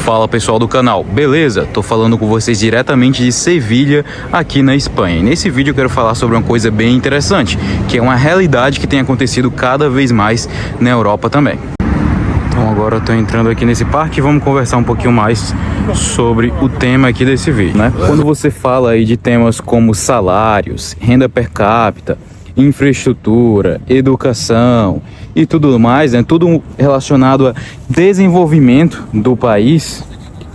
Fala pessoal do canal, beleza? Tô falando com vocês diretamente de Sevilha, aqui na Espanha. E nesse vídeo eu quero falar sobre uma coisa bem interessante, que é uma realidade que tem acontecido cada vez mais na Europa também. Então agora eu tô entrando aqui nesse parque e vamos conversar um pouquinho mais sobre o tema aqui desse vídeo, né? Quando você fala aí de temas como salários, renda per capita, infraestrutura, educação e tudo mais, né? Tudo relacionado a desenvolvimento do país,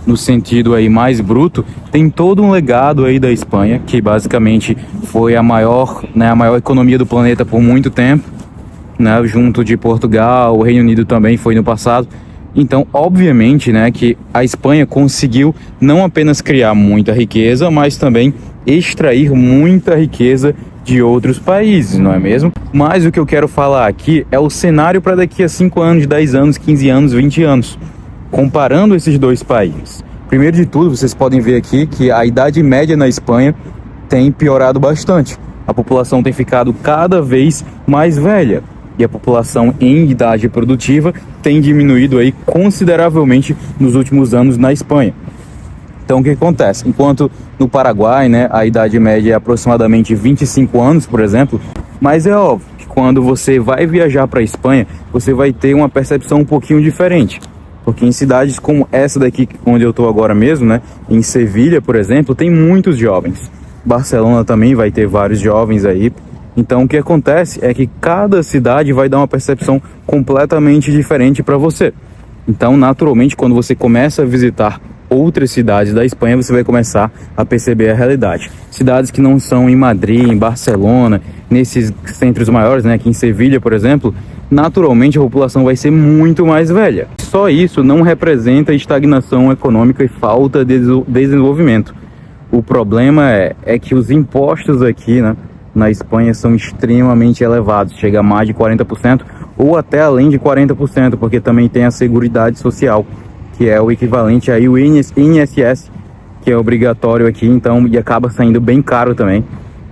no sentido aí mais bruto, tem todo um legado aí da Espanha, que basicamente foi a maior economia do planeta por muito tempo, né? Junto de Portugal, o Reino Unido também foi no passado. Então, obviamente, né, que a Espanha conseguiu não apenas criar muita riqueza, mas também extrair muita riqueza de outros países, não é mesmo? Mas o que eu quero falar aqui é o cenário para daqui a 5 anos, 10 anos, 15 anos, 20 anos, comparando esses dois países. Primeiro de tudo, vocês podem ver aqui que a idade média na Espanha tem piorado bastante. A população tem ficado cada vez mais velha e a população em idade produtiva tem diminuído aí consideravelmente nos últimos anos na Espanha. Então o que acontece? Enquanto no Paraguai, né, a idade média é aproximadamente 25 anos, por exemplo, mas é óbvio que quando você vai viajar para a Espanha, você vai ter uma percepção um pouquinho diferente. Porque em cidades como essa daqui, onde eu estou agora mesmo, né, em Sevilha, por exemplo, tem muitos jovens. Barcelona também vai ter vários jovens aí. Então o que acontece é que cada cidade vai dar uma percepção completamente diferente para você. Então, naturalmente, quando você começa a visitar outras cidades da Espanha, você vai começar a perceber a realidade. Cidades que não são em Madrid, em Barcelona, nesses centros maiores, né, aqui em Sevilha, por exemplo, naturalmente a população vai ser muito mais velha. Só isso não representa estagnação econômica e falta de desenvolvimento. O problema é que os impostos aqui, né, na Espanha são extremamente elevados, chega a mais de 40% ou até além de 40%, porque também tem a Seguridade Social, que é o equivalente aí o INSS, que é obrigatório aqui, então, e acaba saindo bem caro também.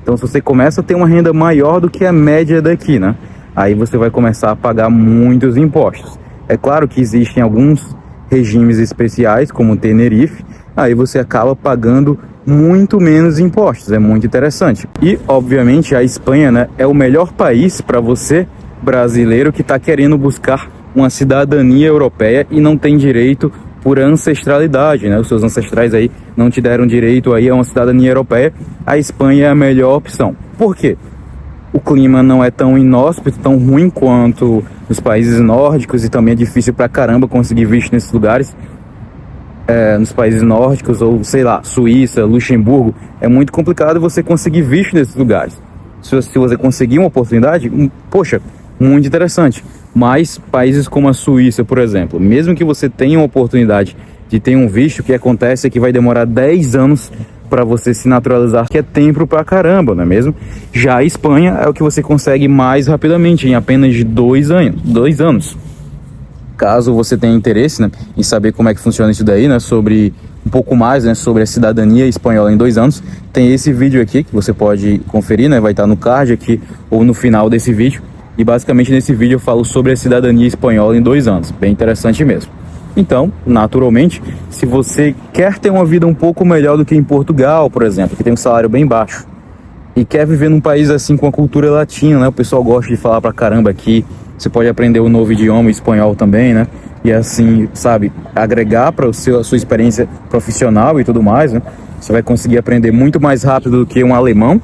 Então, se você começa a ter uma renda maior do que a média daqui, né, aí você vai começar a pagar muitos impostos. É claro que existem alguns regimes especiais, como o Tenerife, aí você acaba pagando muito menos impostos, é muito interessante. E, obviamente, a Espanha, né, é o melhor país para você, brasileiro, que está querendo buscar uma cidadania europeia e não tem direito por ancestralidade, né? Os seus ancestrais aí não te deram direito aí a uma cidadania europeia. A Espanha é a melhor opção. Por quê? O clima não é tão inóspito, tão ruim quanto nos países nórdicos e também é difícil pra caramba conseguir visto nesses lugares. Nos países nórdicos ou, sei lá, Suíça, Luxemburgo, é muito complicado você conseguir visto nesses lugares. Se você conseguir uma oportunidade, poxa, muito interessante. Mas países como a Suíça, por exemplo, mesmo que você tenha uma oportunidade de ter um visto, o que acontece é que vai demorar 10 anos para você se naturalizar, que é tempo pra caramba, não é mesmo? Já a Espanha é o que você consegue mais rapidamente, em apenas de 2 anos. Caso você tenha interesse, né, em saber como é que funciona isso daí, né, sobre um pouco mais, né, sobre a cidadania espanhola em 2 anos, tem esse vídeo aqui que você pode conferir, né, vai estar no card aqui ou no final desse vídeo. E basicamente nesse vídeo eu falo sobre a cidadania espanhola em 2 anos, bem interessante mesmo. Então, naturalmente, se você quer ter uma vida um pouco melhor do que em Portugal, por exemplo, que tem um salário bem baixo, e quer viver num país assim com a cultura latina, né, o pessoal gosta de falar pra caramba aqui, você pode aprender um novo idioma, espanhol também, né, e assim, sabe, agregar para a sua experiência profissional e tudo mais, né, você vai conseguir aprender muito mais rápido do que um alemão,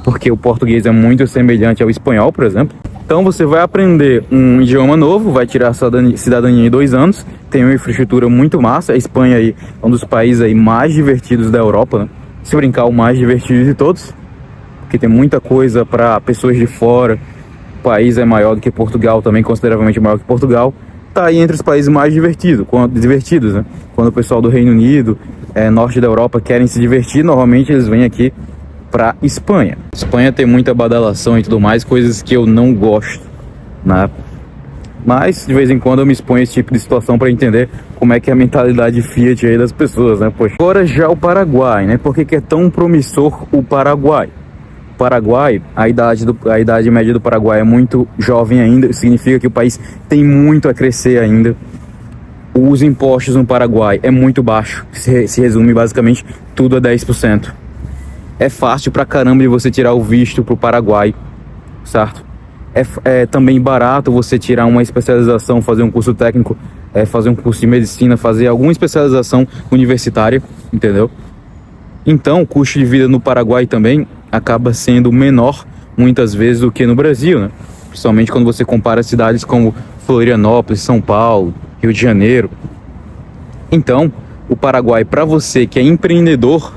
porque o português é muito semelhante ao espanhol, por exemplo. Então você vai aprender um idioma novo, vai tirar a cidadania em 2 anos, tem uma infraestrutura muito massa. A Espanha aí é um dos países aí mais divertidos da Europa, né? Se brincar, o mais divertido de todos, porque tem muita coisa para pessoas de fora. O país é maior do que Portugal, também consideravelmente maior que Portugal. Tá aí entre os países mais divertidos, né? Quando o pessoal do Reino Unido, norte da Europa, querem se divertir, normalmente eles vêm aqui para Espanha. Espanha tem muita badalação e tudo mais, coisas que eu não gosto, né? Mas de vez em quando eu me exponho a esse tipo de situação para entender como é que é a mentalidade Fiat aí das pessoas, né? Poxa. Agora já o Paraguai, né? Por que é tão promissor o Paraguai? O Paraguai, a idade média do Paraguai é muito jovem ainda, significa que o país tem muito a crescer ainda. Os impostos no Paraguai é muito baixo, se resume basicamente tudo a 10%. É fácil pra caramba de você tirar o visto pro Paraguai, certo? É também barato você tirar uma especialização, fazer um curso técnico, fazer um curso de medicina, fazer alguma especialização universitária, entendeu? Então, o custo de vida no Paraguai também acaba sendo menor, muitas vezes, do que no Brasil, né? Principalmente quando você compara cidades como Florianópolis, São Paulo, Rio de Janeiro. Então, o Paraguai, para você que é empreendedor,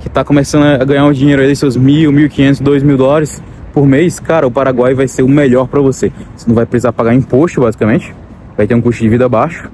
que está começando a ganhar um dinheiro aí, seus $1.000, $1.500, $2.000 por mês, cara, o Paraguai vai ser o melhor para você. Você não vai precisar pagar imposto, basicamente, vai ter um custo de vida baixo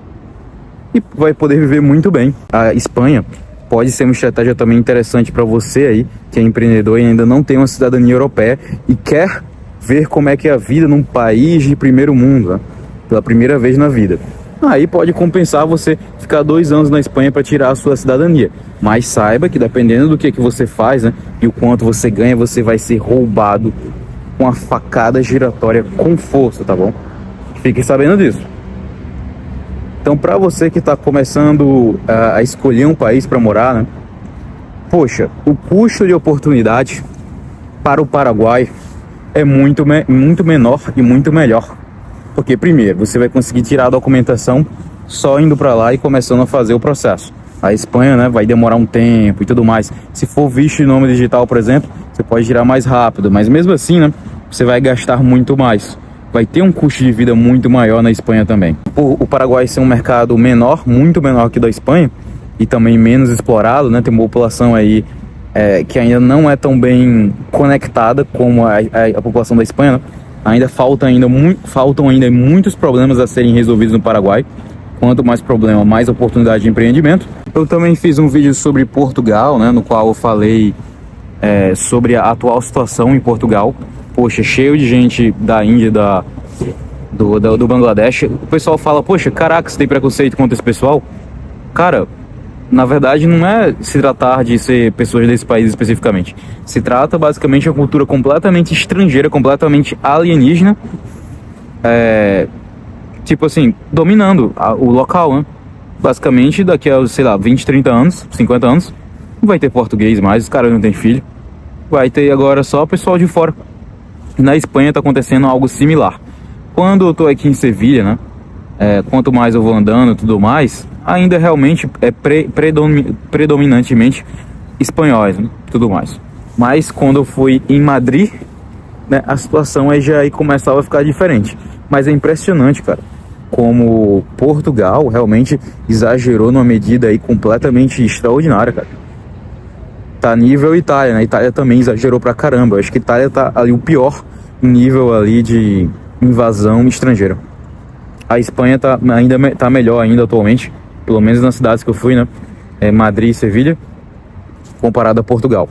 e vai poder viver muito bem. A Espanha pode ser uma estratégia também interessante para você aí, que é empreendedor e ainda não tem uma cidadania europeia e quer ver como é que é a vida num país de primeiro mundo, né? Pela primeira vez na vida. Aí pode compensar você ficar 2 anos na Espanha para tirar a sua cidadania. Mas saiba que dependendo do que você faz, né, e o quanto você ganha, você vai ser roubado com a facada giratória com força, tá bom? Fique sabendo disso. Então, para você que está começando a escolher um país para morar, né, poxa, o custo de oportunidade para o Paraguai é muito menor e muito melhor. Porque, primeiro, você vai conseguir tirar a documentação só indo para lá e começando a fazer o processo. A Espanha, né, vai demorar um tempo e tudo mais. Se for visto em nome digital, por exemplo, você pode tirar mais rápido. Mas mesmo assim, né, você vai gastar muito mais. Vai ter um custo de vida muito maior na Espanha também. Por o Paraguai ser um mercado menor, muito menor que o da Espanha, e também menos explorado, né, tem uma população aí que ainda não é tão bem conectada como a população da Espanha, né? Faltam ainda muitos problemas a serem resolvidos no Paraguai. Quanto mais problema, mais oportunidade de empreendimento. Eu também fiz um vídeo sobre Portugal, né, no qual eu falei sobre a atual situação em Portugal. Poxa, cheio de gente da Índia, do Bangladesh. O pessoal fala, poxa, caraca, você tem preconceito contra esse pessoal? Cara, na verdade não é se tratar de ser pessoas desse país especificamente. Se trata basicamente de uma cultura completamente estrangeira, completamente alienígena, tipo assim, dominando o local, né? Basicamente daqui a, sei lá, 20, 30 anos, 50 anos, não vai ter português mais, os caras não têm filho. Vai ter agora só o pessoal de fora. Na Espanha tá acontecendo algo similar. Quando eu tô aqui em Sevilha, né? Quanto mais eu vou andando e tudo mais, ainda realmente é predominantemente espanhóis, né? Tudo mais. Mas quando eu fui em Madrid, né, a situação aí começava a ficar diferente. Mas é impressionante, cara, como Portugal realmente exagerou numa medida aí completamente extraordinária, cara. Tá nível Itália, né? Itália também exagerou pra caramba. Eu acho que Itália tá ali o pior nível ali de invasão estrangeira. A Espanha tá melhor ainda atualmente, pelo menos nas cidades que eu fui, né? Madrid e Sevilha, comparado a Portugal.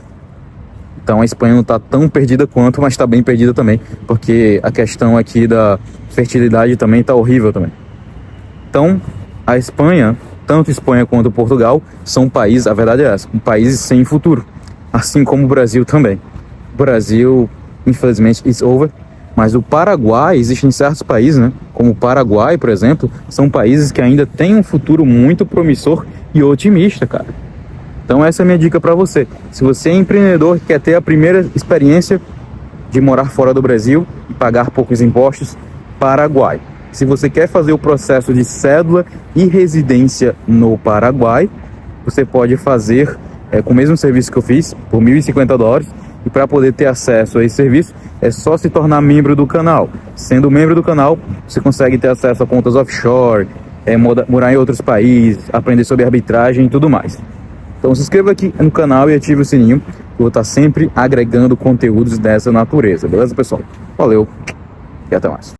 Então a Espanha não tá tão perdida quanto, mas tá bem perdida também, porque a questão aqui da fertilidade também tá horrível também. Então, a Espanha, tanto Espanha quanto Portugal, são países, a verdade é essa, países sem futuro, assim como o Brasil também. O Brasil, infelizmente, it's over. Mas o Paraguai, existem certos países, né, como o Paraguai, por exemplo, são países que ainda têm um futuro muito promissor e otimista, cara. Então essa é a minha dica para você. Se você é empreendedor e quer ter a primeira experiência de morar fora do Brasil e pagar poucos impostos, Paraguai. Se você quer fazer o processo de cédula e residência no Paraguai, você pode fazer com o mesmo serviço que eu fiz, por $1.050. E para poder ter acesso a esse serviço, é só se tornar membro do canal. Sendo membro do canal, você consegue ter acesso a contas offshore, morar em outros países, aprender sobre arbitragem e tudo mais. Então se inscreva aqui no canal e ative o sininho, que eu vou estar sempre agregando conteúdos dessa natureza. Beleza, pessoal? Valeu e até mais.